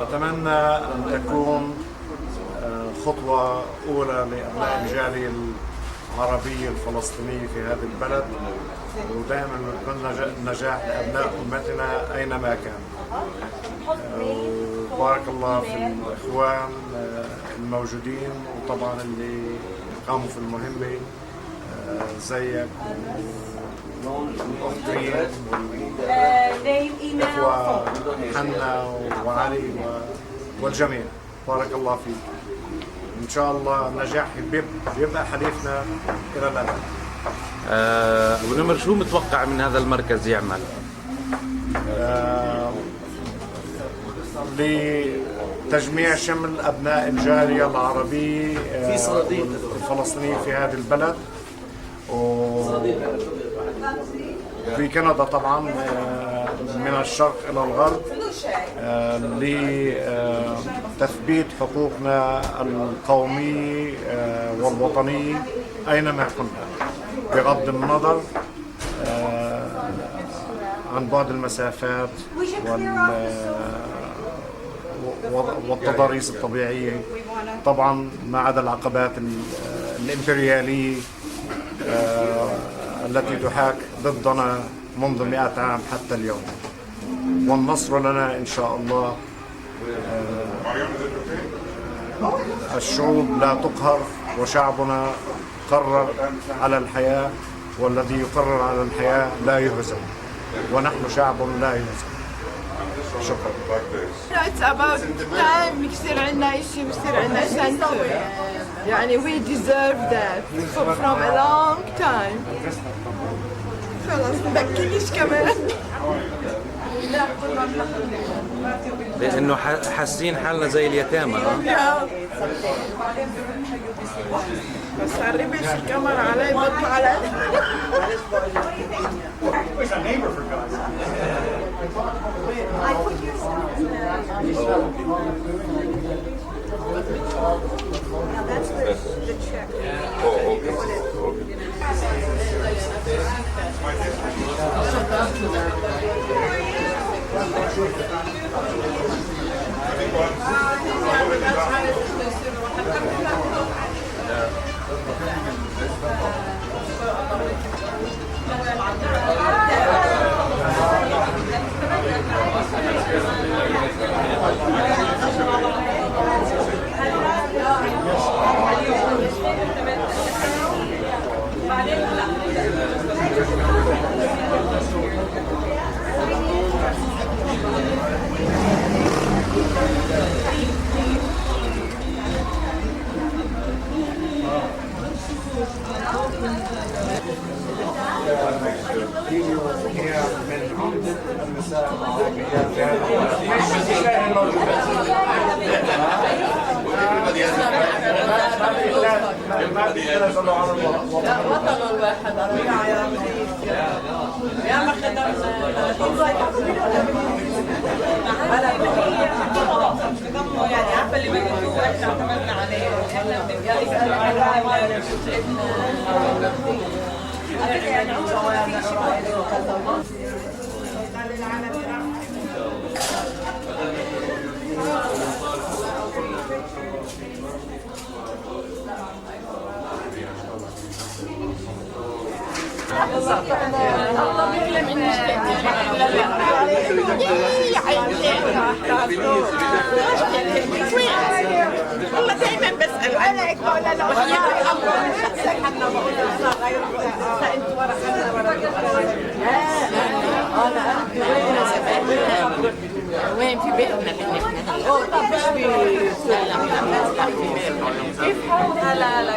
أتمنى أن تكون خطوة أولى لأبناء الجالية العربية الفلسطينية في هذا البلد، ودائما نتمنى النجاح لأبناء أمتنا أينما كان. وبارك الله في الإخوان الموجودين، وطبعا اللي قاموا في المهمة زيك والأخت والإخوة حنا وعلي والجميع. بارك الله فيك. إن شاء الله النجاح بيبقى حليفنا إلى الأبد. أبو نمر، شو متوقع من هذا المركز يعمل؟ لتجميع شمل أبناء الجالية العربية الفلسطينية في هذا البلد، وفي كندا طبعا من الشرق إلى الغرب، لتثبيت حقوقنا القومية والوطنية أينما كنا، بغض النظر عن بعد المسافات والتضاريس الطبيعية، طبعا ما عدا العقبات الإمبريالية التي تحاك ضدنا منذ 100 عام حتى اليوم. والنصر لنا إن شاء الله. الشعوب لا تقهر، وشعبنا قرر على الحياة، والذي يقرر على الحياة لا يهزم، ونحن شعب لا يهزم. شكرا. It's about time يصير عندنا إشي ويصير عندنا center. يعني we deserve that from a long time. خلاص مبكيش كمان. لأنه حاسين حالنا زي اليتامى. بس قربش الكاميرا علي بطلع علي. That's the check. وطن الواحد ربيع يا رمزيز يا ما خدمنا يعني عارفه اللي بيجوا احنا اعتمدنا عليه احنا بنسال على الله بيعلم اني والله دائما بسأل عنك ولا لا وحياة الله حنا بقول غير انت وين في بيتنا اللي احنا طب مش في كيف حالك؟ لا لا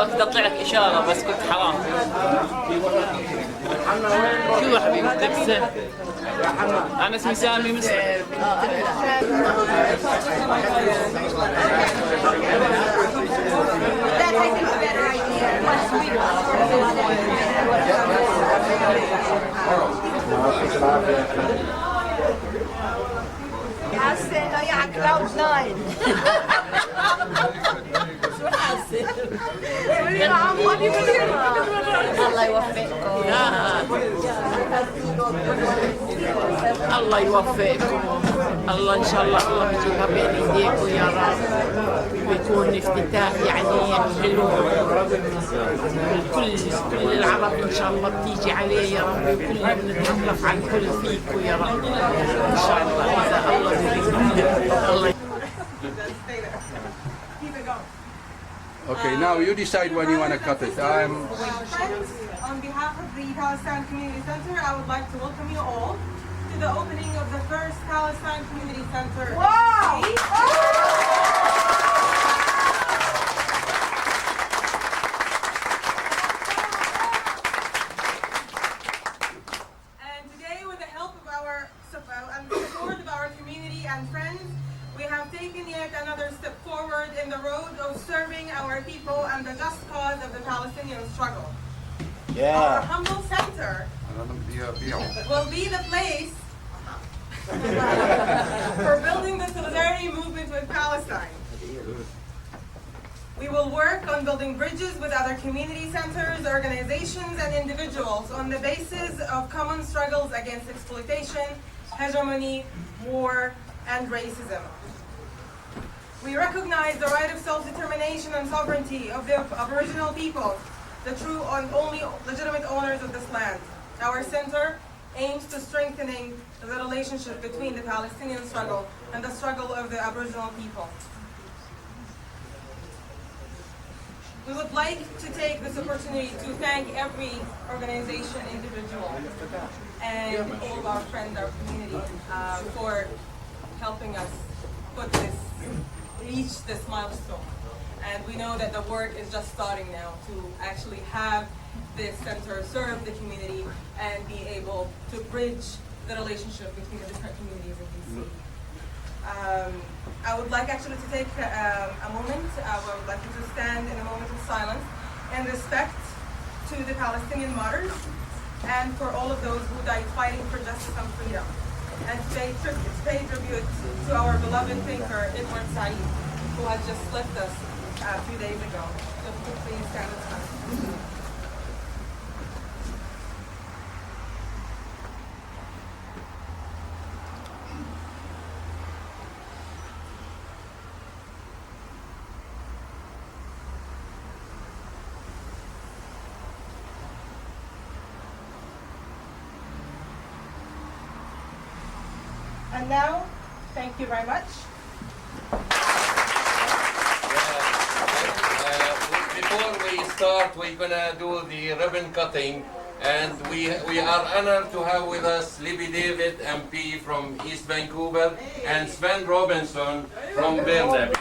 كنت اطلع لك اشاره بس كنت حرام. شو حبيبي تبسم؟ انا اسمي سامي مصر. العافيه يا اخي. حاسه انه على كلاود 9. شو حاسه؟ مدير عام الله يوفقكم. الله يوفقكم. الله ان شاء الله الله يجيبها بين ايديكم يا رب، ويكون افتتاح يعني حلو. كل العرب ان شاء الله بتيجي عليه يا رب، وكلنا بنتعرف على الكل فيكم يا رب ان شاء الله. اذا الله يريد. الله Okay, now you decide when you want to cut it. Friends, on behalf of the Palestine Community Centre, I would like to welcome you all to the opening of the first Palestine Community Centre. Wow! And today, with the help of and the support of our community and friends, we have taken yet another step forward in the road of serving our people and the just cause of the Palestinian struggle. Our humble center will be the place for building the solidarity movement with Palestine. We will work on building bridges with other community centers, organizations, and individuals on the basis of common struggles against exploitation, hegemony, war, and racism. We recognize the right of self-determination and sovereignty of the Aboriginal people, the true and only legitimate owners of this land. Our center aims to strengthening the relationship between the Palestinian struggle and the struggle of the Aboriginal people. We would like to take this opportunity to thank every organization, individual, and all of our friends, our community, for helping us reach this milestone. And we know that the work is just starting now to actually have this center serve the community and be able to bridge the relationship between the different communities in DC. I would like actually to take a moment, I would like you to stand in a moment of silence in respect to the Palestinian martyrs and for all of those who died fighting for justice and freedom. And to pay tribute to our beloved thinker, Edward Said, who has just left us a few days ago. So please stand and stand. And now, thank you very much. Before we start, we're gonna do the ribbon cutting, and we are honored to have with us Libby David, MP from East Vancouver, and Svend Robinson from Davies.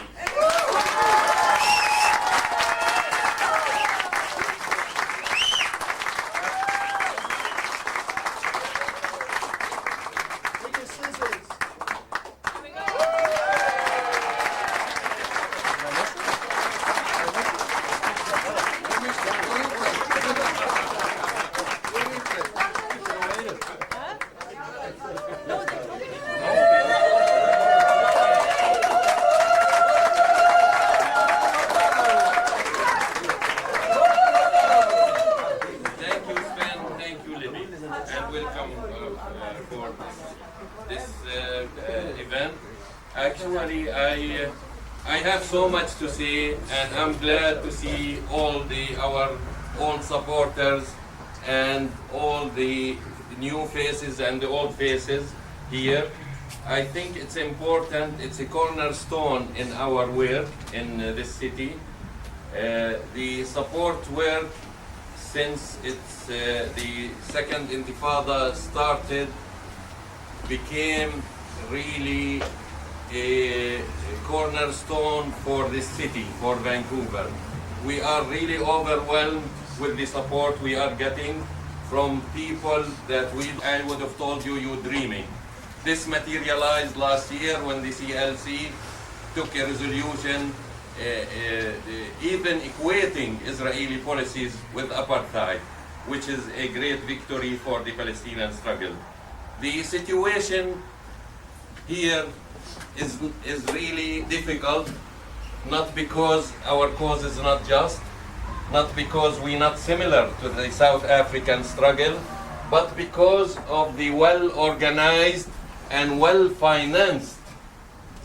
Actually, I have so much to say, and I'm glad to see our old supporters and all the new faces and the old faces here. I think it's important. It's a cornerstone in our work in this city. The support work since the second Intifada started became really a cornerstone for this city, for Vancouver. We are really overwhelmed with the support we are getting from people that I would have told you dreaming. This materialized last year when the CLC took a resolution even equating Israeli policies with apartheid, which is a great victory for the Palestinian struggle. The situation here is really difficult, not because our cause is not just, not because we're not similar to the South African struggle, but because of the well-organized and well-financed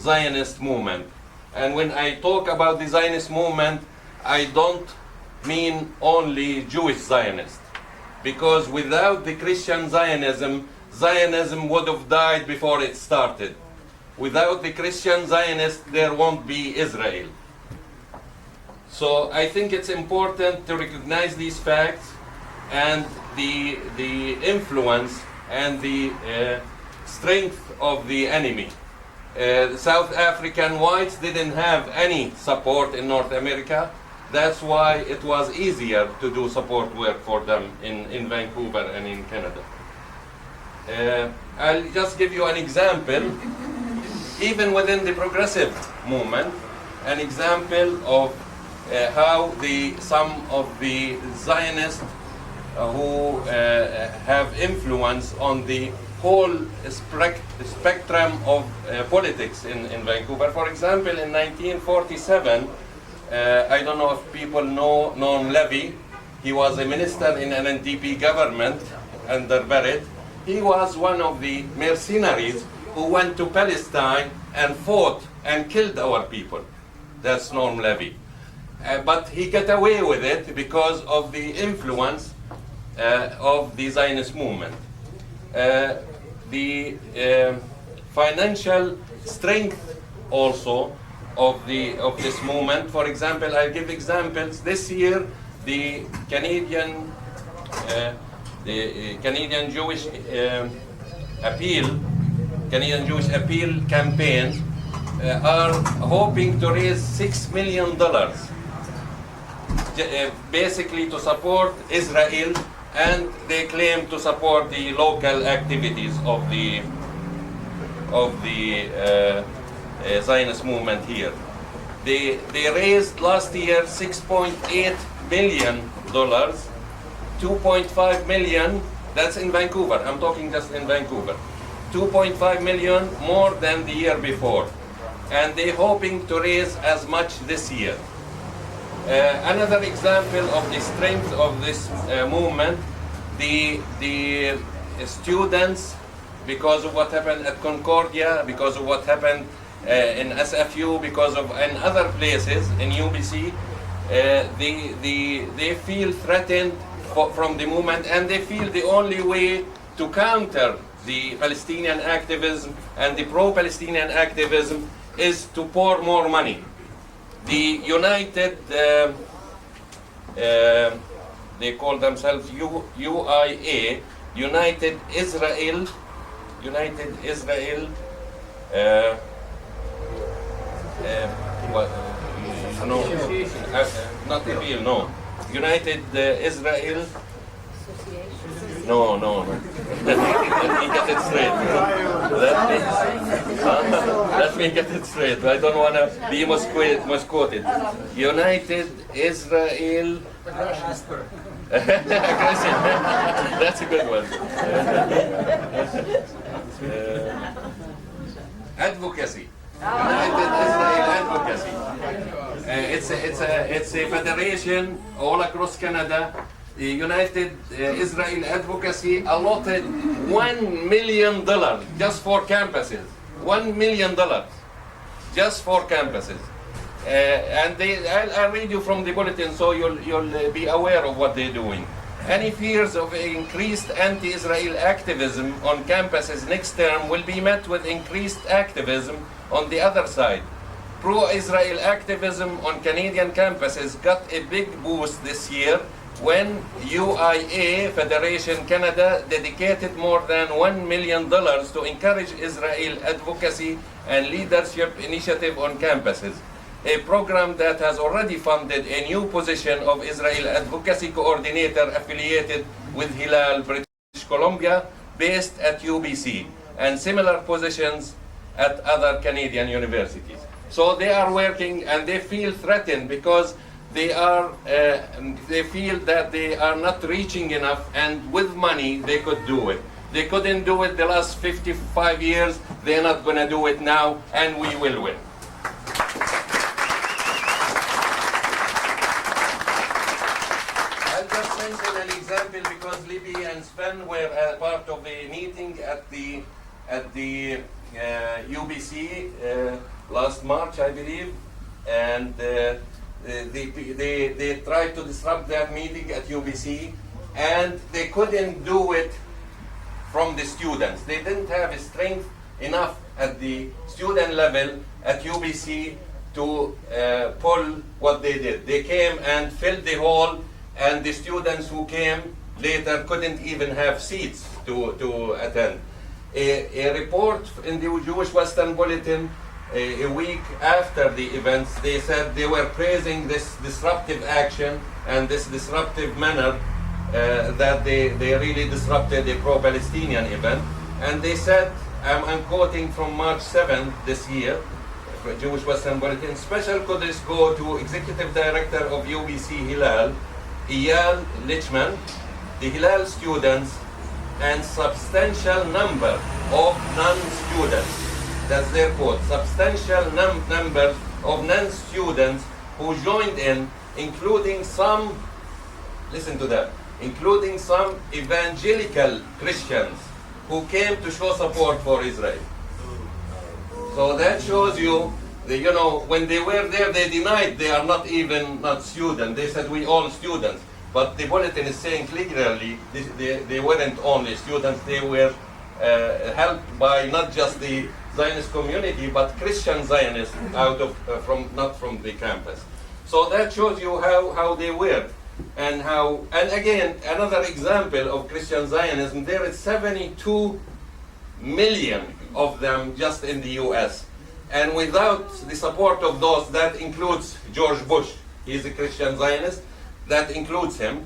Zionist movement. And when I talk about the Zionist movement, I don't mean only Jewish Zionists, because without the Christian Zionism, Zionism would have died before it started. Without the Christian Zionists, there won't be Israel. So I think it's important to recognize these facts and the influence and the strength of the enemy. The South African whites didn't have any support in North America. That's why it was easier to do support work for them in Vancouver and in Canada. I'll just give you an example. Even within the progressive movement, an example of how some of the Zionists who have influence on the whole spectrum of politics in Vancouver. For example, in 1947, I don't know if people know Libby. He was a minister in an NDP government under Barrett. He was one of the mercenaries who went to Palestine and fought and killed our people. That's Norm Levy. But he got away with it because of the influence of the Zionist movement. The financial strength also of this movement. For example, I'll give examples. This year, the Canadian Jewish Canadian Jewish Appeal campaign are hoping to raise $6 million, basically to support Israel, and they claim to support the local activities of the Zionist movement here. They raised last year $6.8 million, 2.5 million. That's in Vancouver. I'm talking just in Vancouver. 2.5 million more than the year before, and they're hoping to raise as much this year. Another example of the strength of this movement, the students, because of what happened at Concordia, because of what happened in SFU, because of in other places in UBC, they feel threatened from the movement, and they feel the only way to counter the Palestinian activism and the pro-Palestinian activism is to pour more money. The United, they call themselves UIA, United Israel, not appeal, no. United Israel. No. Let me get it straight. Let me get it straight. I don't want to be misquoted. United Israel. That's a good one. Advocacy. United Israel Advocacy. It's a federation all across Canada. The United Israel Advocacy allotted $1 million just for campuses. $1 million just for campuses. And I'll read you from the bulletin so you'll be aware of what they're doing. Any fears of increased anti-Israel activism on campuses next term will be met with increased activism on the other side. Pro-Israel activism on Canadian campuses got a big boost this year when UIA Federation Canada dedicated more than $1 million to encourage Israel advocacy and leadership initiative on campuses, a program that has already funded a new position of Israel advocacy coordinator affiliated with Hillel, British Columbia, based at UBC, and similar positions at other Canadian universities. So they are working, and they feel threatened because they feel that they are not reaching enough, and with money they could do it. They couldn't do it the last 55 years. They're not going to do it now, and we will win. I'll just mention an example because Libby and Svend were part of a meeting at the UBC last March, I believe, and they tried to disrupt that meeting at UBC, and they couldn't do it from the students. They didn't have strength enough at the student level at UBC to pull what they did. They came and filled the hall, and the students who came later couldn't even have seats to attend. A report in the Jewish Western Bulletin a week after the events, they said they were praising this disruptive action and this disruptive manner that they really disrupted a pro-Palestinian event. And they said, I'm quoting from March 7th this year, Jewish Western Bulletin, special kudos go to Executive Director of UBC Hilal, Eyal Lichman, the Hilal students, and substantial number of non-students. That's their quote. Substantial number of non-students who joined in, including some, listen to that, including some evangelical Christians who came to show support for Israel. So that shows you, when they were there, they denied they are not students. They said we all students. But the bulletin is saying clearly they weren't only students. They were helped by not just the Zionist community, but Christian Zionists not from the campus. So that shows you how they were, and again, another example of Christian Zionism. There is 72 million of them just in the U.S. And without the support of those, that includes George Bush. He's a Christian Zionist. That includes him.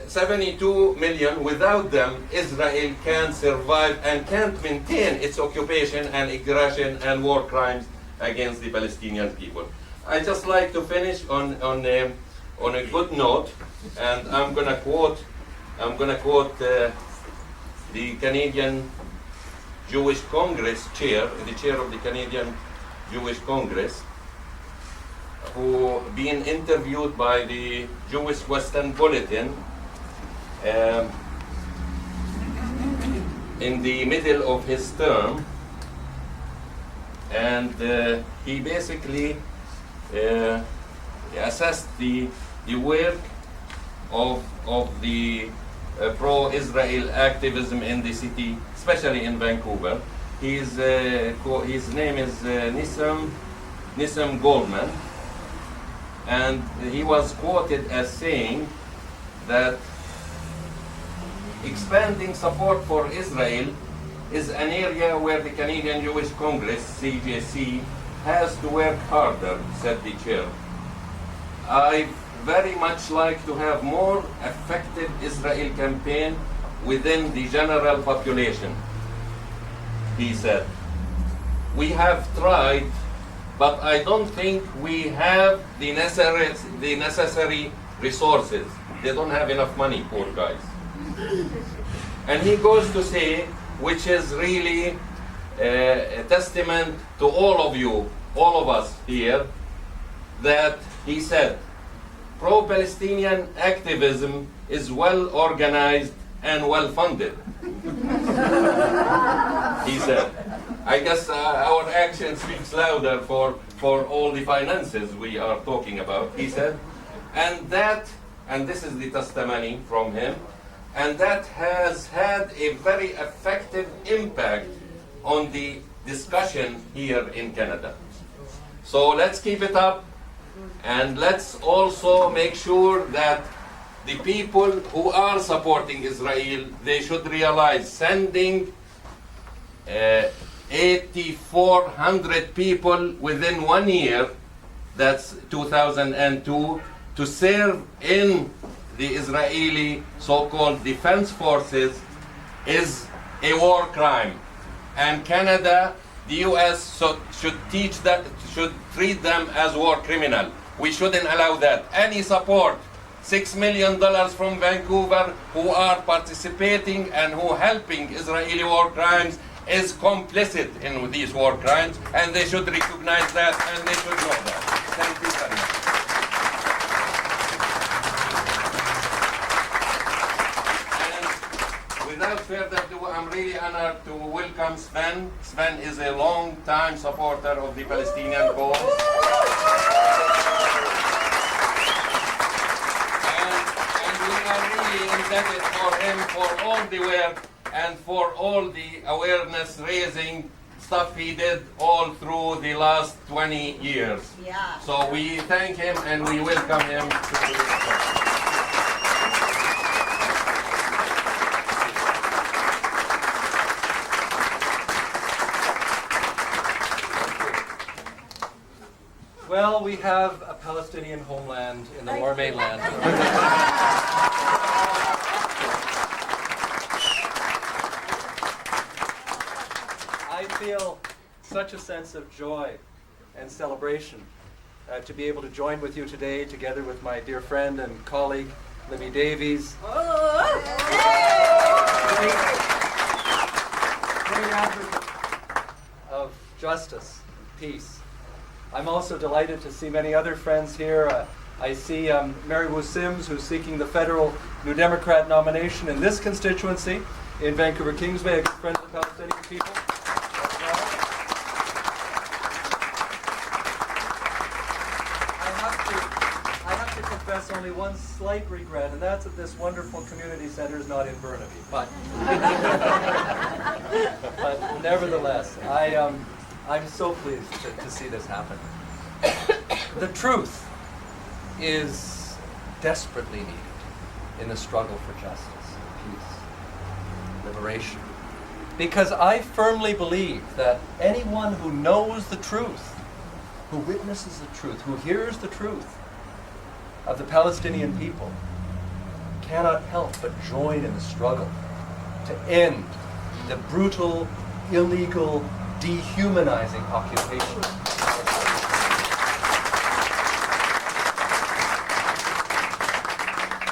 72 million. Without them, Israel can't survive and can't maintain its occupation and aggression and war crimes against the Palestinian people. I just like to finish on a good note, and I'm gonna quote the Canadian Jewish Congress chair, the chair of the Canadian Jewish Congress, who being interviewed by the Jewish Western Bulletin in the middle of his term, and he basically assessed the work of the pro-Israel activism in the city, especially in Vancouver. His name is Nissim Goldman, and he was quoted as saying that expanding support for Israel is an area where the Canadian Jewish Congress, CJC, has to work harder, said the chair. I very much like to have more effective Israel campaign within the general population, he said. We have tried, but I don't think we have the necessary resources. They don't have enough money, poor guys. And he goes to say, which is really a testament to all of you, all of us here, that he said, pro-Palestinian activism is well organized and well funded. He said. I guess our action speaks louder for all the finances we are talking about, he said. And this is the testimony from him, and that has had a very effective impact on the discussion here in Canada. So let's keep it up, and let's also make sure that the people who are supporting Israel, they should realize sending 8,400 people within 1 year, that's 2002, to serve in the Israeli so-called defense forces is a war crime. And Canada, the US should treat them as war criminal. We shouldn't allow that. Any support $6 million from Vancouver, who are participating and who helping Israeli war crimes, is complicit in these war crimes, and they should recognize that and they should know that. Thank you very much. And without further ado, I'm really honored to welcome Svend. Svend is a long-time supporter of the Palestinian cause. And we are really indebted for him for all the work and for all the awareness raising stuff he did all through the last 20 years. Yeah. So we thank him and we welcome him to the Well, we have a Palestinian homeland in the Lower Mainland. I feel such a sense of joy and celebration to be able to join with you today, together with my dear friend and colleague, Libby Davies. Great advocate of justice, peace. I'm also delighted to see many other friends here. I see Mary Wu Sims, who's seeking the federal New Democrat nomination in this constituency in Vancouver Kingsway, a good friend of the Palestinian people. I have to confess only one slight regret, and that's that this wonderful community center is not in Burnaby. But nevertheless, I'm so pleased to see this happen. The truth is desperately needed in the struggle for justice, peace, liberation. Because I firmly believe that anyone who knows the truth, who witnesses the truth, who hears the truth of the Palestinian people, cannot help but join in the struggle to end the brutal, illegal, dehumanizing occupation.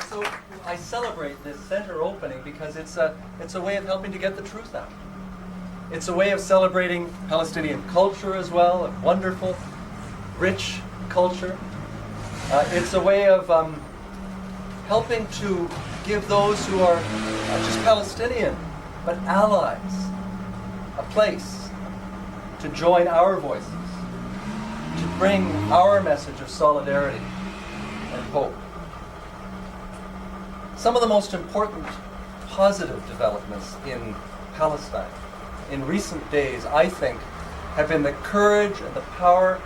So I celebrate this center opening because it's a way of helping to get the truth out. It's a way of celebrating Palestinian culture as well, a wonderful, rich culture. It's a way of helping to give those who are not just Palestinian, but allies, a place to join our voices, to bring our message of solidarity and hope. Some of the most important positive developments in Palestine in recent days, I think, have been the courage and the power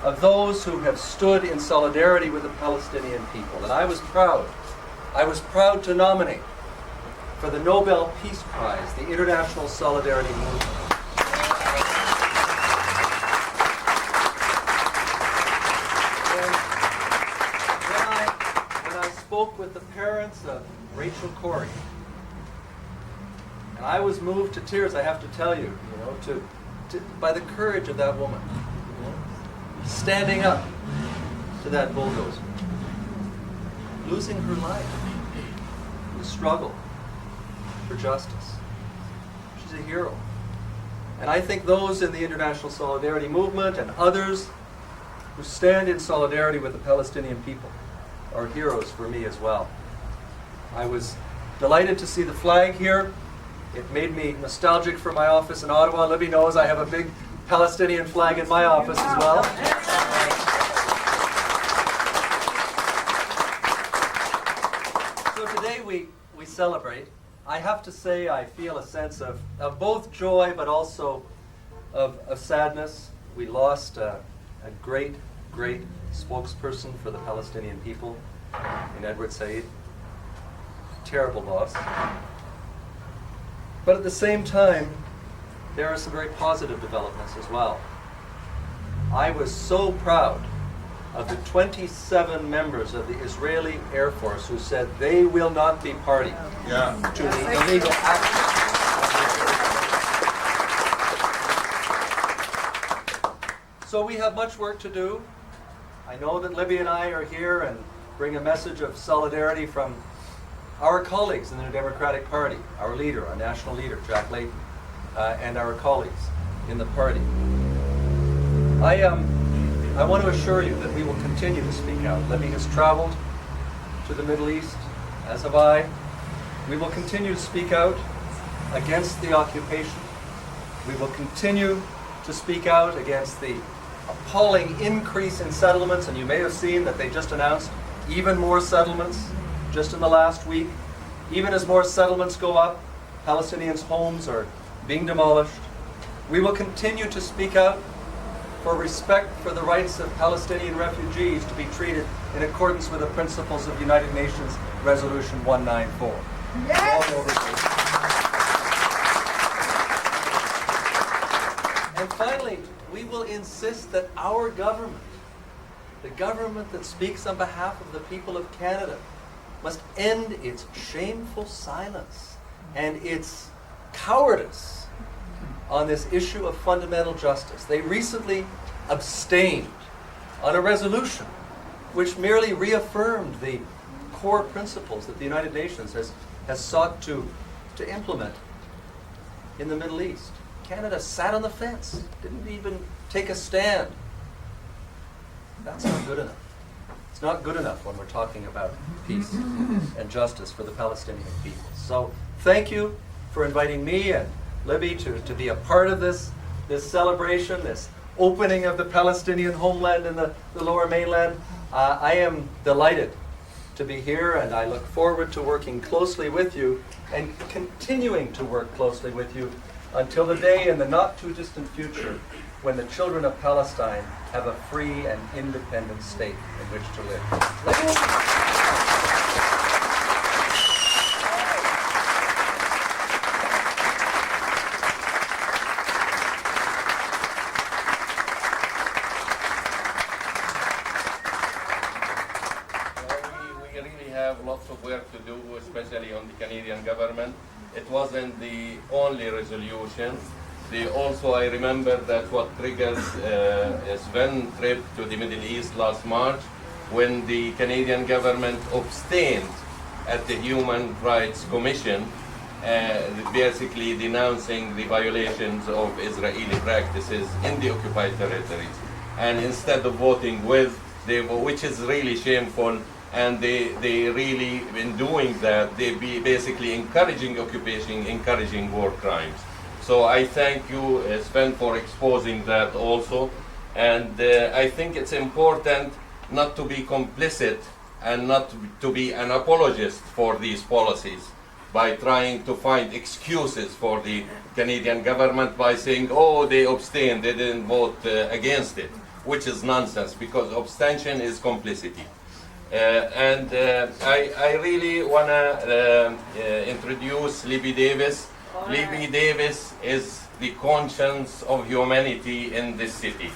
of those who have stood in solidarity with the Palestinian people. And I was proud to nominate for the Nobel Peace Prize the International Solidarity Movement. Spoke with the parents of Rachel Corrie, and I was moved to tears, I have to tell you, by the courage of that woman, standing up to that bulldozer, losing her life in the struggle for justice. She's a hero. And I think those in the International Solidarity Movement and others who stand in solidarity with the Palestinian people are heroes for me as well. I was delighted to see the flag here. It made me nostalgic for my office in Ottawa. Libby knows I have a big Palestinian flag in my office as well. So today we celebrate. I have to say I feel a sense of both joy but also of sadness. We lost a great spokesperson for the Palestinian people in Edward Said. Terrible loss. But at the same time, there are some very positive developments as well. I was so proud of the 27 members of the Israeli Air Force who said they will not be party to the illegal action. So we have much work to do. I know that Libby and I are here, and bring a message of solidarity from our colleagues in the Democratic Party, our leader, our national leader, Jack Layton, and our colleagues in the party. I want to assure you that we will continue to speak out. Libby has traveled to the Middle East, as have I. We will continue to speak out against the occupation. We will continue to speak out against the appalling increase in settlements, and you may have seen that they just announced even more settlements just in the last week. Even as more settlements go up, Palestinians' homes are being demolished. We will continue to speak out for respect for the rights of Palestinian refugees to be treated in accordance with the principles of United Nations Resolution 194. Yes! And finally, we will insist that our government, the government that speaks on behalf of the people of Canada, must end its shameful silence and its cowardice on this issue of fundamental justice. They recently abstained on a resolution which merely reaffirmed the core principles that the United Nations has sought to implement in the Middle East. Canada sat on the fence, didn't even take a stand. That's not good enough. It's not good enough when we're talking about peace and justice for the Palestinian people. So thank you for inviting me and Libby to be a part of this celebration, this opening of the Palestinian homeland in the Lower Mainland. I am delighted to be here, and I look forward to working closely with you and continuing to work closely with you until the day in the not too distant future when the children of Palestine have a free and independent state in which to live. We really have lots of work to do, especially on the Canadian government. It wasn't the only resolution. I remember that what triggered Sven's trip to the Middle East last March, when the Canadian government abstained at the Human Rights Commission, basically denouncing the violations of Israeli practices in the occupied territories. And instead of voting with, which is really shameful, and they really, in doing that, they be basically encouraging occupation, encouraging war crimes. So I thank you, Svend, for exposing that also. And I think it's important not to be complicit and not to be an apologist for these policies by trying to find excuses for the Canadian government by saying, oh, they abstained, they didn't vote against it, which is nonsense, because abstention is complicity. I really want to introduce Libby Davies. Libby Davies is the conscience of humanity in this city.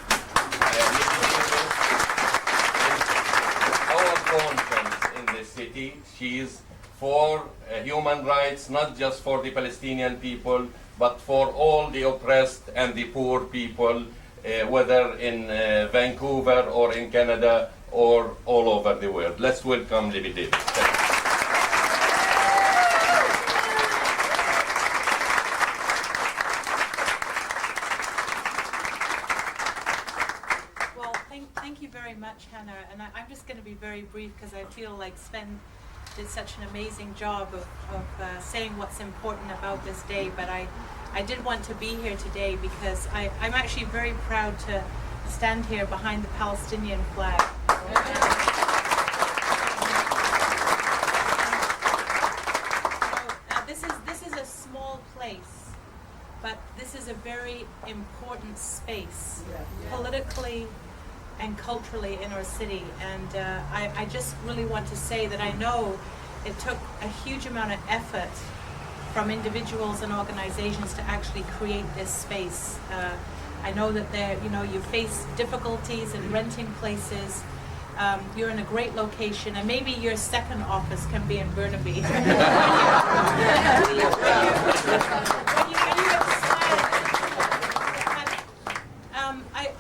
Our conscience in this city. She is for human rights, not just for the Palestinian people, but for all the oppressed and the poor people, whether in Vancouver or in Canada or all over the world. Let's welcome Libby Davies. Thank you very much, Hannah. And I'm just going to be very brief because I feel like Svend did such an amazing job of saying what's important about this day. But I did want to be here today because I'm actually very proud to stand here behind the Palestinian flag. This is a small place, but this is a very important space, politically and culturally in our city. And I just really want to say that I know it took a huge amount of effort from individuals and organizations to actually create this space. I know that you face difficulties in renting places. You're in a great location, and maybe your second office can be in Burnaby.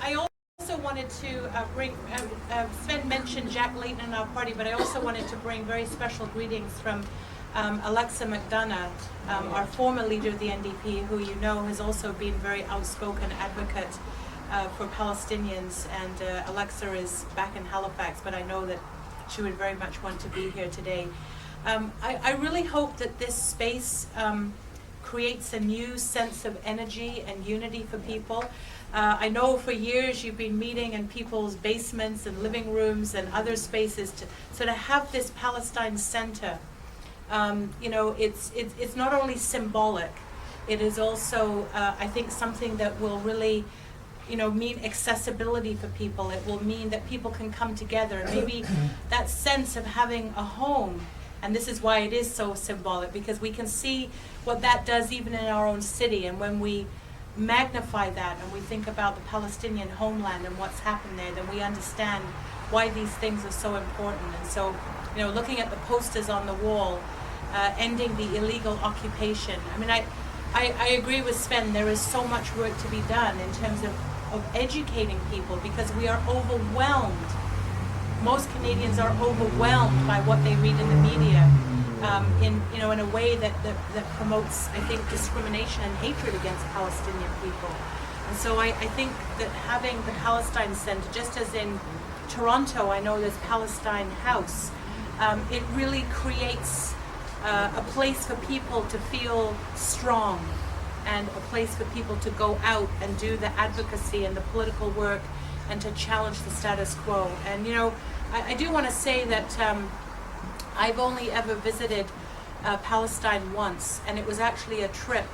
I also wanted to bring, Svend mentioned Jack Layton in our party, but I also wanted to bring very special greetings from Alexa McDonough, our former leader of the NDP, who you know has also been very outspoken advocate for Palestinians, and Alexa is back in Halifax, but I know that she would very much want to be here today. I really hope that this space creates a new sense of energy and unity for people. I know for years you've been meeting in people's basements and living rooms and other spaces, so to have this Palestine Centre, you know, it's not only symbolic, it is also, I think, something that will really, you know, mean accessibility for people. It will mean that people can come together, and maybe that sense of having a home. And this is why it is so symbolic, because we can see what that does even in our own city. And when we magnify that and we think about the Palestinian homeland and what's happened there, then we understand why these things are so important. And so, you know, looking at the posters on the wall, ending the illegal occupation. I mean, I agree with Svend, there is so much work to be done in terms of educating people, because we are overwhelmed. Most Canadians are overwhelmed by what they read in the media, in a way that promotes, I think, discrimination and hatred against Palestinian people. And so I think that having the Palestine Centre, just as in Toronto, I know there's Palestine House, it really creates a place for people to feel strong, and a place for people to go out and do the advocacy and the political work and to challenge the status quo. And you know, I do want to say that I've only ever visited Palestine once, and it was actually a trip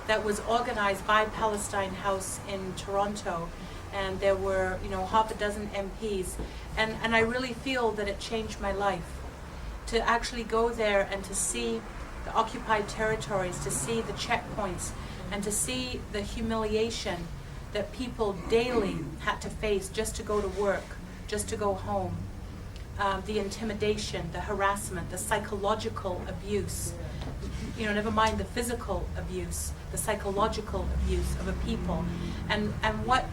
that was organized by Palestine House in Toronto, and there were, you know, half a dozen MPs, and I really feel that it changed my life to actually go there and to see the occupied territories, to see the checkpoints, and to see the humiliation that people daily had to face just to go to work, just to go home. The intimidation, the harassment, the psychological abuse, you know, never mind the physical abuse, the psychological abuse of a people. And what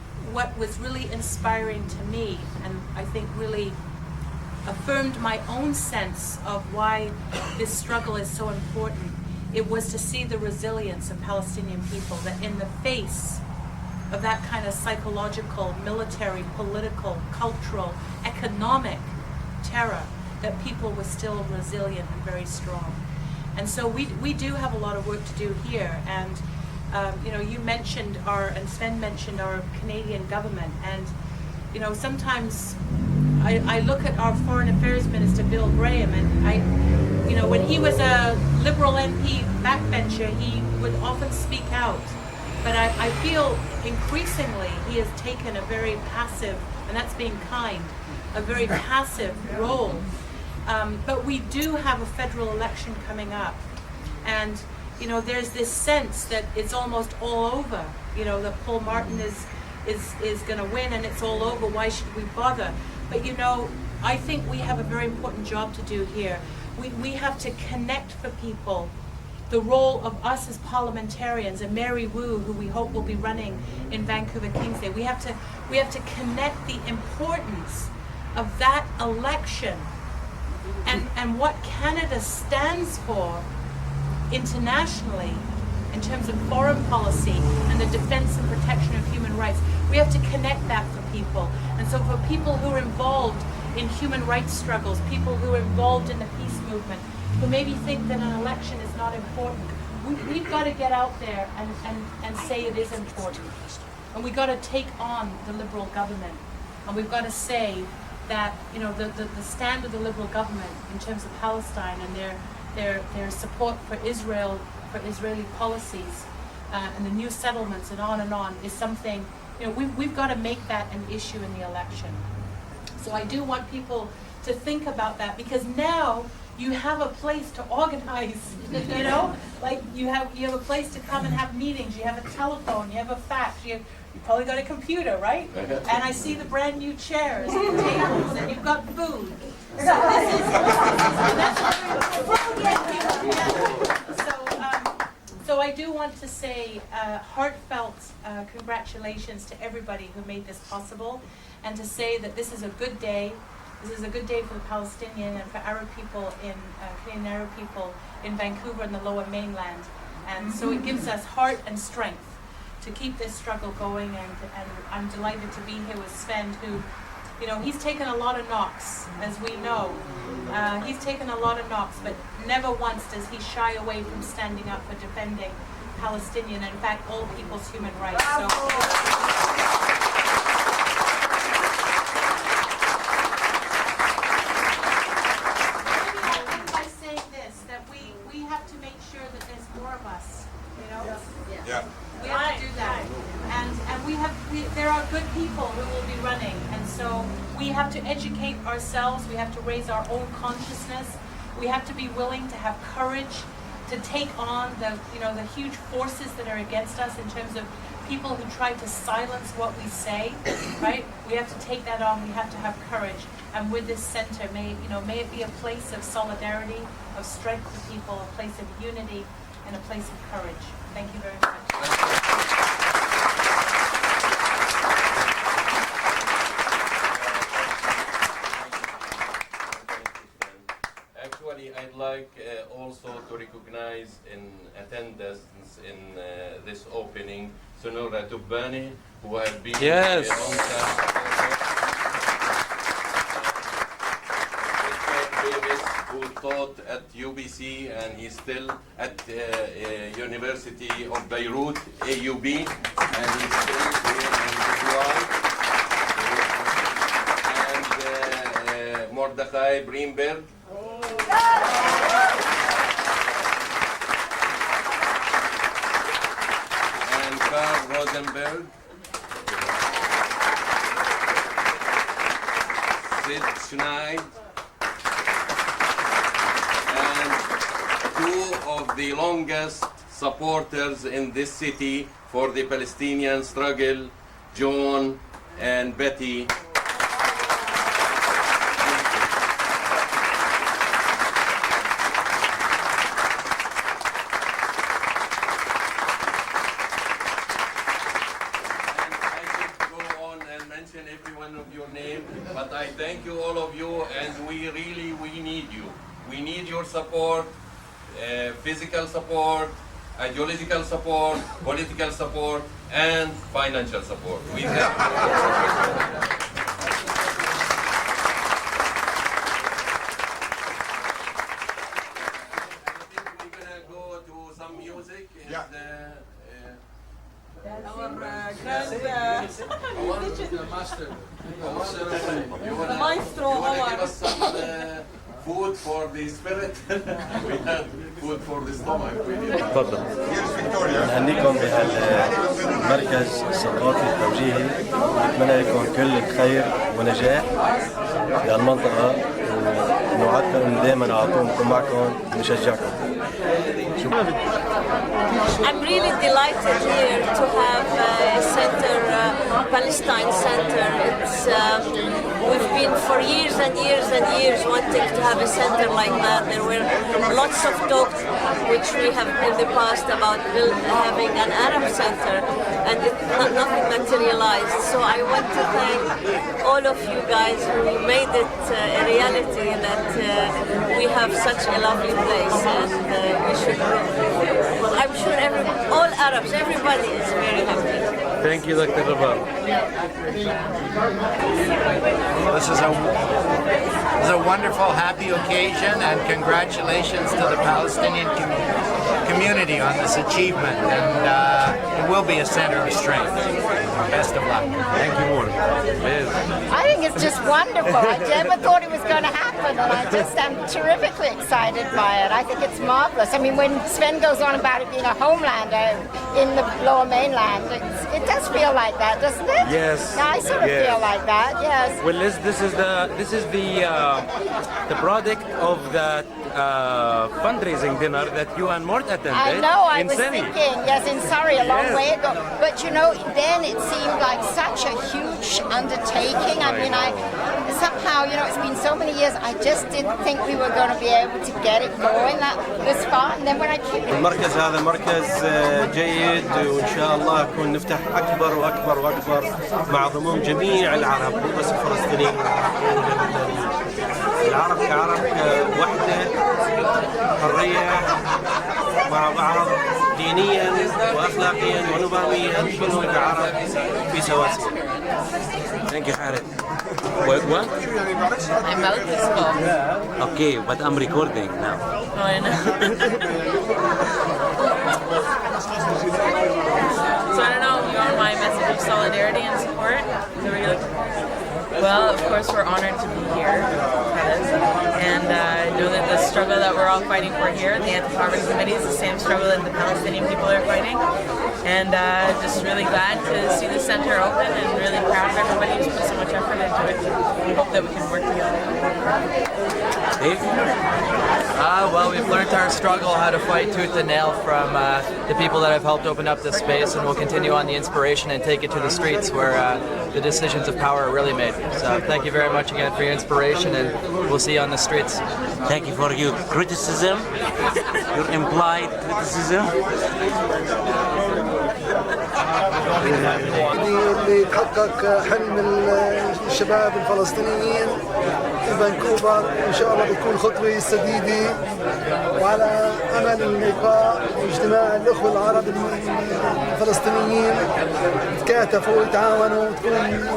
was really inspiring to me, and I think really affirmed my own sense of why this struggle is so important, it was to see the resilience of Palestinian people, that in the face of that kind of psychological, military, political, cultural, economic terror, that people were still resilient and very strong. And so we do have a lot of work to do here. And you know, you mentioned and Svend mentioned our Canadian government, and you know, sometimes I look at our Foreign Affairs Minister, Bill Graham, and you know, when he was a Liberal MP backbencher, he would often speak out. But I feel increasingly he has taken a very passive, and that's being kind, a very passive role. But we do have a federal election coming up, and you know, there's this sense that it's almost all over. You know, that Paul Martin is going to win, and it's all over. Why should we bother? But you know, I think we have a very important job to do here. We have to connect for people the role of us as parliamentarians, and Mary Wu, who we hope will be running in Vancouver Kings Day. We have to connect the importance of that election and what Canada stands for internationally in terms of foreign policy and the defense and protection of human rights. We have to connect that for people. And so for people who are involved in human rights struggles, people who are involved in the peace movement, who maybe think that an election is not important, we've got to get out there and say it is important. And we've got to take on the Liberal government. And we've got to say that, you know, the stand of the Liberal government in terms of Palestine and their support for Israel, for Israeli policies, and the new settlements and on is something, you know, we've got to make that an issue in the election. So I do want people to think about that, because now you have a place to organize, you know, like you have a place to come and have meetings, you have a telephone, you have a fax, you probably got a computer, right? And I see the brand new chairs and tables, and you've got food. So this is, that's very important. So So I do want to say heartfelt congratulations to everybody who made this possible, and to say that this is a good day. This is a good day for the Palestinian and for Arab people Canadian Arab people in Vancouver and the Lower Mainland. And so it gives us heart and strength to keep this struggle going, and I'm delighted to be here with Svend, who, you know, he's taken a lot of knocks, as we know. He's taken a lot of knocks, but never once does he shy away from standing up for defending Palestinian, and in fact, all people's human rights. So, we have to do that, and there are good people who will be running, and so we have to educate ourselves. We have to raise our own consciousness. We have to be willing to have courage to take on the huge forces that are against us in terms of people who try to silence what we say. Right? We have to take that on. We have to have courage. And with this center, may it be a place of solidarity, of strength for people, a place of unity, and a place of courage. Thank you very much. Actually, I'd like also to recognize in attendance in this opening Sonora Tubani, who have been a long time. Davies, who taught at UBC, and he's still at University of Beirut, AUB, and he's still here in Dubai. And Mordechai Breenberg. And Carl Rosenberg. Sid Schneid. Two of the longest supporters in this city for the Palestinian struggle, John and Betty. Every one of your name, but I thank you, all of you, and we need you. We need your support, physical support, ideological support, political support, and financial support. We thank you. Food for the spirit. We have food for the stomach. تفضل. نهنيكم بهالمركز الثقافي التوجيهي، نتمنى لكم كل الخير ونجاح بهالمنطقة، ونوعدكم انه دائما على طول نكون معكم ونشجعكم. I'm really delighted here to have a center, Palestine Center. We've been for years and years and years wanting to have a center like that. There were lots of talks which we have in the past about having an Arab center, and nothing materialized. So I want to thank all of you guys who made it a reality that we have such a lovely place, and we should. I'm sure all Arabs, everybody is very happy. Thank you, Dr. Rabab. This is a wonderful, happy occasion, and congratulations to the Palestinian community on this achievement. And it will be a center of strength. Best of luck. Thank you, Warren. I think it's just wonderful. I never thought it was going to happen, and I just am terrifically excited by it. I think it's marvelous. I mean, when Svend goes on about it being a homeland in the Lower Mainland, it does feel like that, doesn't it? Yes. I sort of feel like that. Yes. Well, this is the product of that fundraising dinner that you and Mort attended. I know. I was Surrey. thinking, yes, in Surrey, a long way ago. But you know, then it seemed like such a huge undertaking. I mean, somehow, you know, it's been so many years, I just didn't think we were going to be able to get it going this far. And then when I came... المركز هذا مركز جيد، وإن شاء الله يكون نفتح أكبر وأكبر وأكبر مع ضمون جميع العرب، مو بس الفلسطينيين. العرب كعرب وحدة، حرية مع بعض، دينيا وأخلاقيا ونظاميا، كلهم كعرب في سواسية. Thank you, Harry. What? My mouth is full. Okay, but I'm recording now. Oh, I know. So I don't know, you want my message of solidarity and support? Well, of course we're honored to be here, and know that the struggle that we're all fighting for here, the Anti-Poverty Committee, is the same struggle that the Palestinian people are fighting. And just really glad to see the center open, and really proud of everybody who's put so much effort into it. We hope that we can work together. Dave? Well, we've learned our struggle, how to fight tooth and nail from the people that have helped open up this space, and we'll continue on the inspiration and take it to the streets where the decisions of power are really made. So thank you very much again for your inspiration, and we'll see you on the streets. Thank you for your criticism, your implied criticism. اللي يتحقق حلم الشباب الفلسطينيين في فانكوفر، إن شاء الله بتكون خطوة سديدة، وعلى أمل اللقاء واجتماع الأخوة العرب الفلسطينيين يتكاتفوا ويتعاونوا، وتكون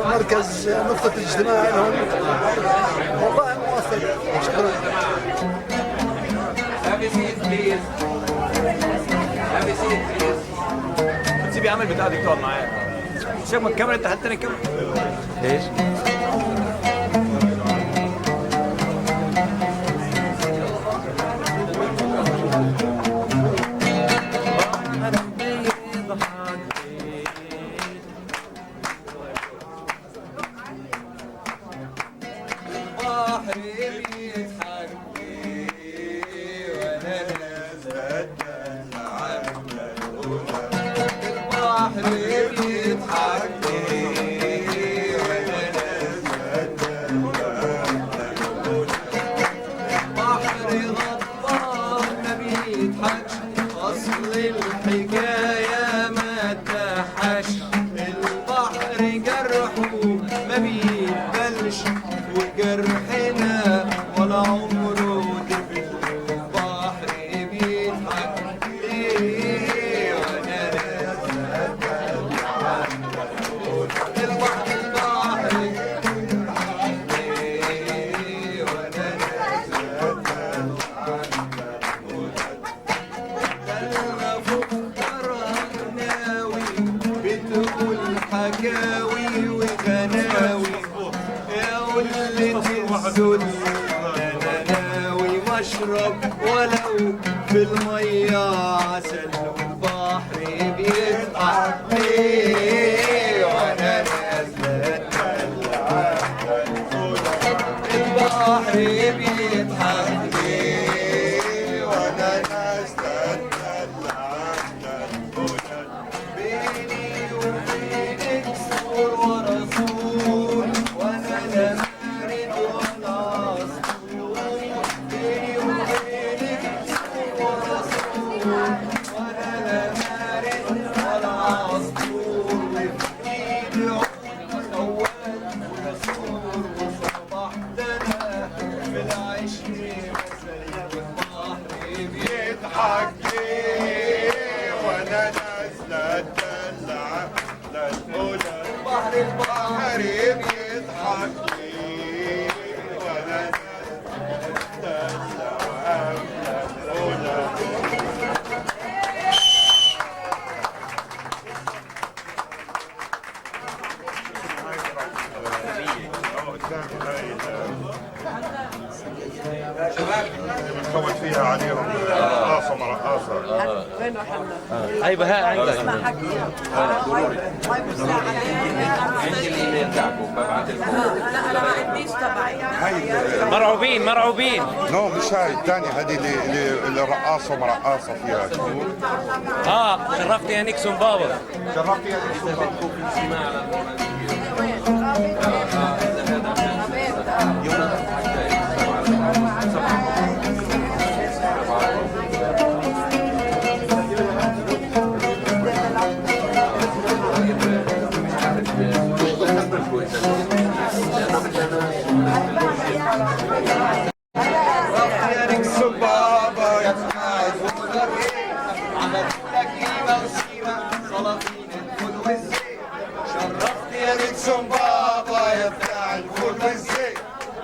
مركز نقطة اجتماع لهم. والله موفق. شكرا. سيبي عمل بتاع دكتور معايا. شوف ما الكاميرا انت حتى الكاميرا. ليش؟ بنفوت فيها عليهم رقاصة مع رقاصة. وين محمد؟ هاي بهاء عندك. اسمع حكي. عندي الايميل تاعكم ببعث لكم. انا ما عنديش تبعي. مرعوبين مرعوبين. نو مش هاي الثانية، هذه اللي رقاصة مع رقاصة فيها. شرفتي يا نيكسون بابا. شرفتي يا نيكسون بابا. الفول والزيت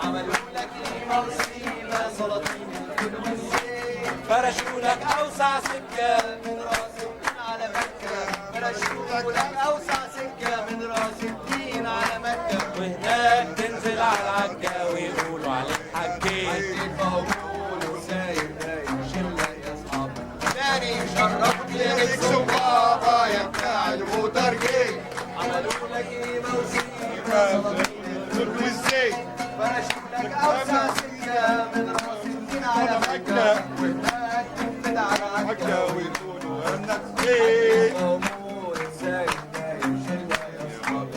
عملوا لك موسيمة سلاطين الفول والزيت فرشوا لك أوسع سكة من راس الدين على مكة فرشوا لك أوسع سكة من راس الدين على مكة وهناك تنزل على العكا ويقولوا عليك حكيت ويقولوا ساير داير شلة يا أصحاب تاني شرفت ليكسوا بابا يا بتاع الموترجيت عملوا لك موسيمة سلاطين الفول والزيت فرشوا لك أوسع سكة من راس الدين على مكة وهناك تنزل على حكا ويقولوا انك بيت أمور ساير داير شلة يا أصحاب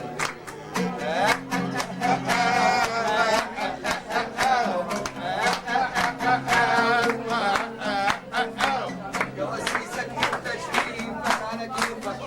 جواسيسك انت شريفك على كيفك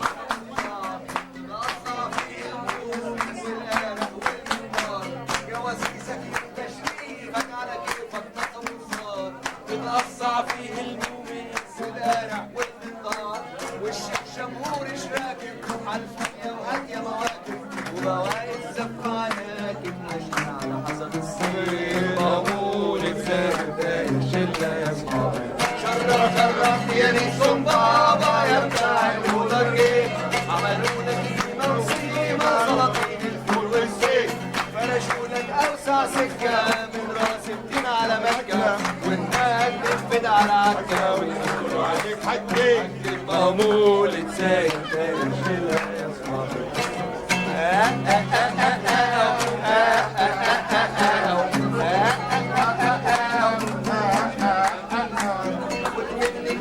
نقطع في الموت والقلق والنار جواسيسك انت شريفك على كيفك نقطع وصار تتقصع فيه المؤمن والقلق والنار والشيخ شمهور راكب حلفية وهادية مواكب وبواقي الزف عناكب ماشيين على حسب السير مامولة ساهر داير شلة يا صحابي شرف يا نيسون بابا يا بتاع الموترجيت عملوا لك موسيمة سلاطين الفول والزيت فرشوا لك أوسع سكة من راس الدين على مكة وهناك تنفد على عكا ويقولوا عليك حكيت مامولة ساهر داير شلة يا صحابي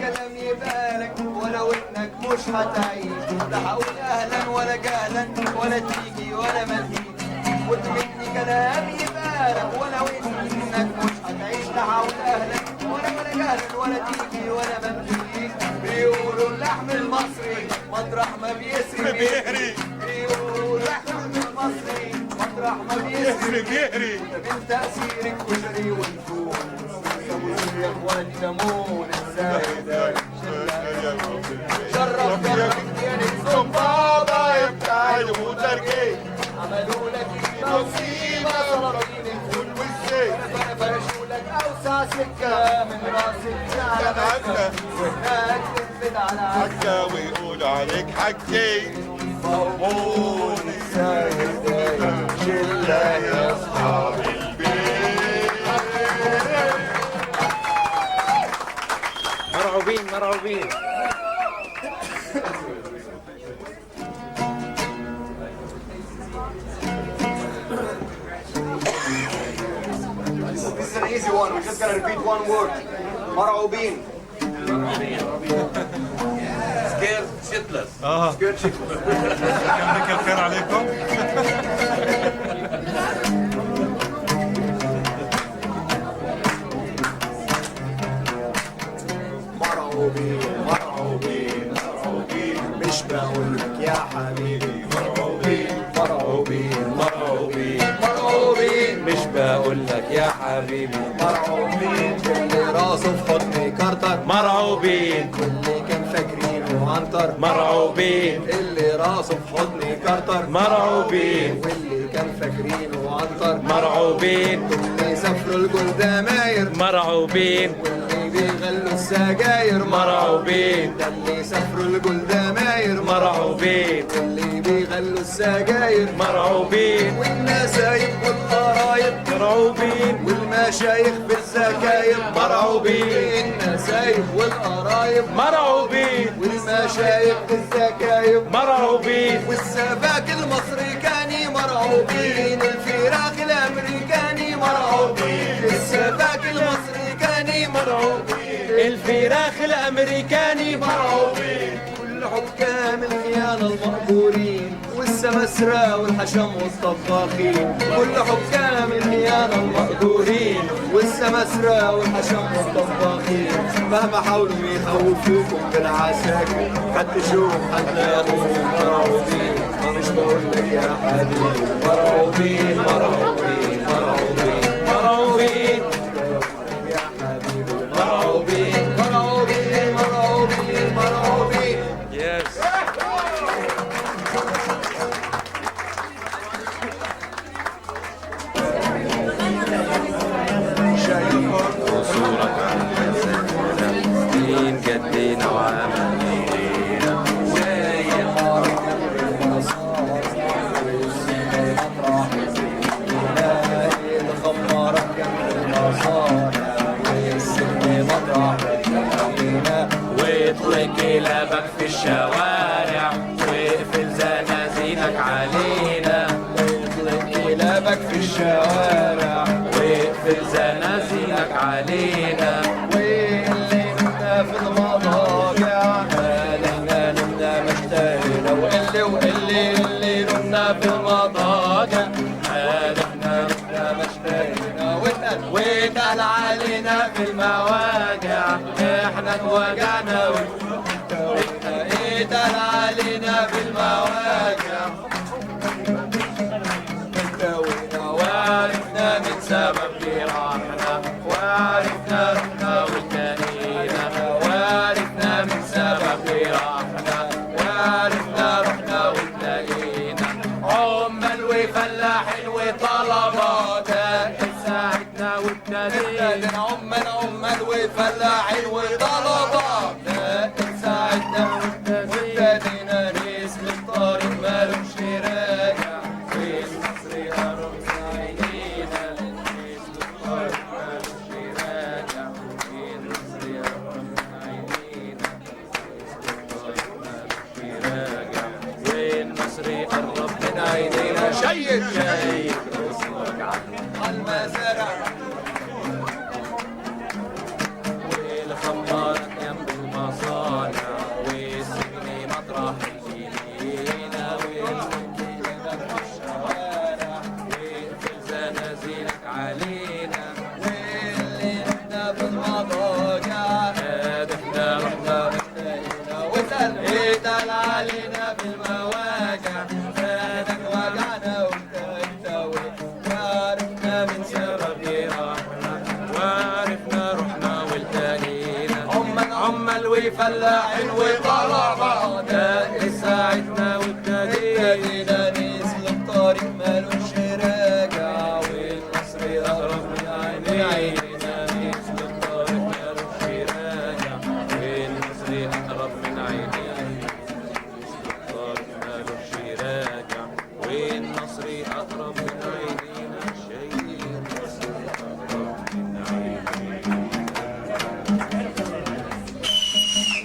كلام يبالك ولو انك مش هتعيش لا هقول اهلا ولا جهلا ولا تيجي ولا ما تيجي خد مني كلام يبالك ولو انك مش هتعيش لا هقول اهلا ولا جهلا ولا تيجي ولا ما تيجي بيقولوا اللحم المصري مطرح ما بيسري بيهري بيقولوا اللحم المصري مطرح ما بيسري بيهري من تأثير الكشري والفول يا اخواني نمون الزايد شرف يا نيسون بابا يا بتاع الموترجيت عملوا لك موسيمة سلاطين الفول والزيت فرشوا لك أوسع سكة من راس الدين على مكة وهناك تنفد على حكا ويقولوا عليك حكيت مامون الزايد شلة يا أصحاب مرعوبين مرعوبين. This is an easy one. We just gotta repeat one word. مرعوبين. Scared shitless. Scared shitless. مساء الخير عليكم. مرعوبين مرعوبين مرعوبين مش بقول لك يا حبيبي مرعوبين مرعوبين مرعوبين مرعوبين مش بقول لك يا حبيبي مرعوبين اللي راسه في حضني كرتر مرعوبين واللي كان فاكرينه عنتر مرعوبين اللي راسه في حضني كرتر مرعوبين واللي كان فاكرينه عنتر مرعوبين واللي سافروا الجولداماير مرعوبين بيغلوا السجاير مرعوبين ده اللي سافروا الجولداماير مرعوبين اللي بيغلوا السجاير مرعوبين والنسايب والقرايب مرعوبين والمشايخ بالزكاير مرعوبين النسايب والقرايب مرعوبين والمشايخ بالزكاير مرعوبين والسباك المصريكاني مرعوبين الفراخ الامريكاني مرعوبين السباك المصريكاني مرعوبين الفراخ الامريكاني مرعوبين كل حكام الخيانه المقبورين والسمسرة والحشم والطباخين كل حكام الخيانه المقبورين والسمسرة والحشم والطباخين مهما حاولوا يخوفوكم بالعساكر فتشوهم هتلاقوهم مرعوبين مش بقول لك يا حبيبي مرعوبين مرعوبين مرعوبين مرعوبين مرعوبين مرعوبين مرعوبين مرعوبين Yes. الشوارع واقفل زنازينك علينا واللي نمنا في المضاجع احنا نمنا مشتاقنا واللي نمنا في المضاجع احنا نمنا مشتاقنا واتقال علينا في المواجع احنا اتوجعنا اتقال علينا في المواجع وعرفنا من سبب جراحنا وعرفنا رحنا وتنينا وعرفنا من سبب جراحنا وعرفنا رحنا وتلاقينا عمال وفلاحين وطلبات ساعدنا وابتدينا عمال وفلاحين وطلبات ساعدنا وابتدينا نسلك طريق مالوش راجع والمصري قرب عينينا نسلك طريق مالوش راجع والمصري قرب عينينا نسلك طريق مالوش راجع والمصري قرب من عينينا شيك راسك على المزارع والخمارات جنب المصانع والسجن مطرح الجنينة والمكينة في الشوارع واقفل زنازينك علينا واللي نحنا في المضاجع احنا رحنا مشتاقنا واتقال علينا في المواجع زادك وجعنا وانت وعرفنا من سبب جراحنا وعرفنا رحنا والتانينا عمال وفلاحين وطلبات ساعدنا وابتدينا نسلك طريق مالوش راجع والمصري اقرب من عينينا نسلك طريق مالوش راجع والمصري اقرب من عينينا نسلك طريق مالوش راجع والمصري اقرب من عينينا شيء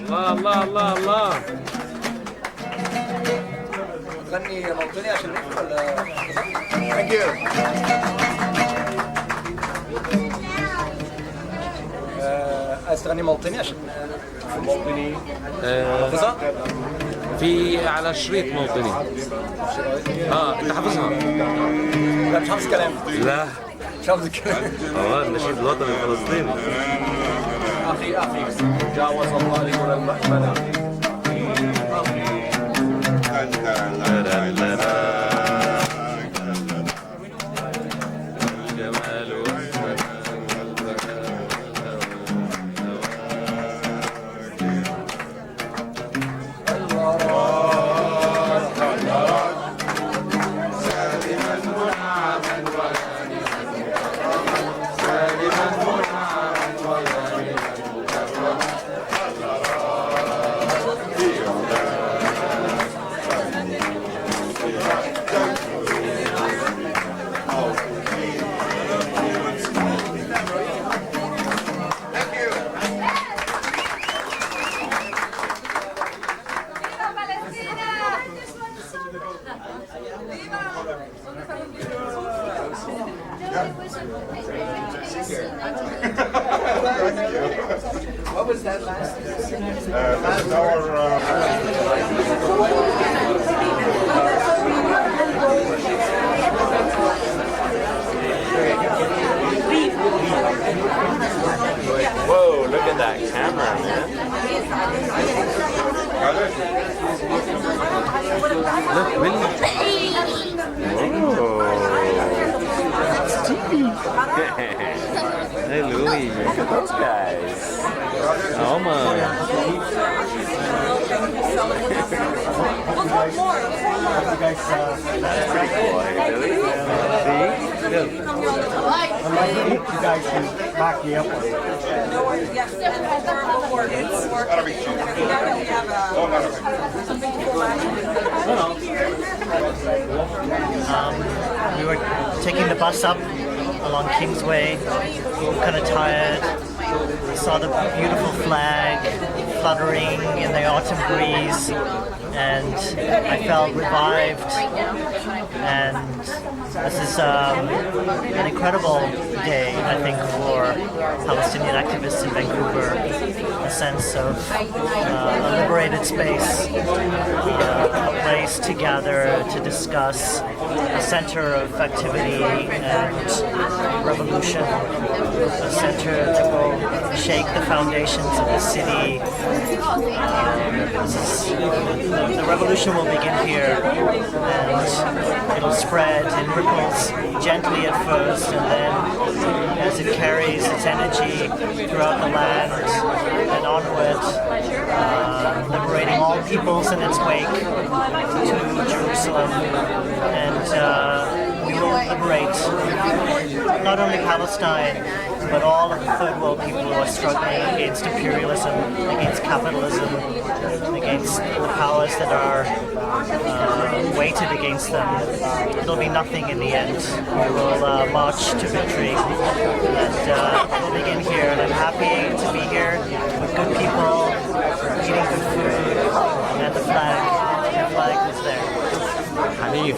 الله الله الله تغني موطني عشان نفهم ولا Thank you. عايز تغني موطني عشان موطني حافظها؟ في على الشريط موطني. انت حافظها؟ لا مش حافظ كلام. لا مش حافظ الكلام. النشيد الوطني الفلسطيني. أخي جاوز الله لنا المحملة What was that last? That's our. Whoa, look at that camera, man. Look, really? Whoa. Hey, Louie. Look at those guys. Oh, man. That's pretty cool, hey, Billy. See? Look. You guys can back me up on it. We were taking the bus up along Kingsway. We were kind of tired. We saw the beautiful flag fluttering in the autumn breeze, and I felt revived and This is an incredible day, I think, for Palestinian activists in Vancouver. A sense of a liberated space, a place to gather, to discuss, a center of activity and revolution, a center that will shake the foundations of the city. The revolution will begin here, and it'll spread in ripples gently at first, and then as it carries its energy throughout the land and onward, liberating all peoples in its wake to Jerusalem. And we will liberate not only Palestine, but all of the third world people who are struggling against imperialism, against capitalism, against the powers that are weighted against them. It'll be nothing in the end. We will march to victory, and we'll begin here. And I'm happy to be here with good people, eating good food, and the flag. The flag is there. Hanif,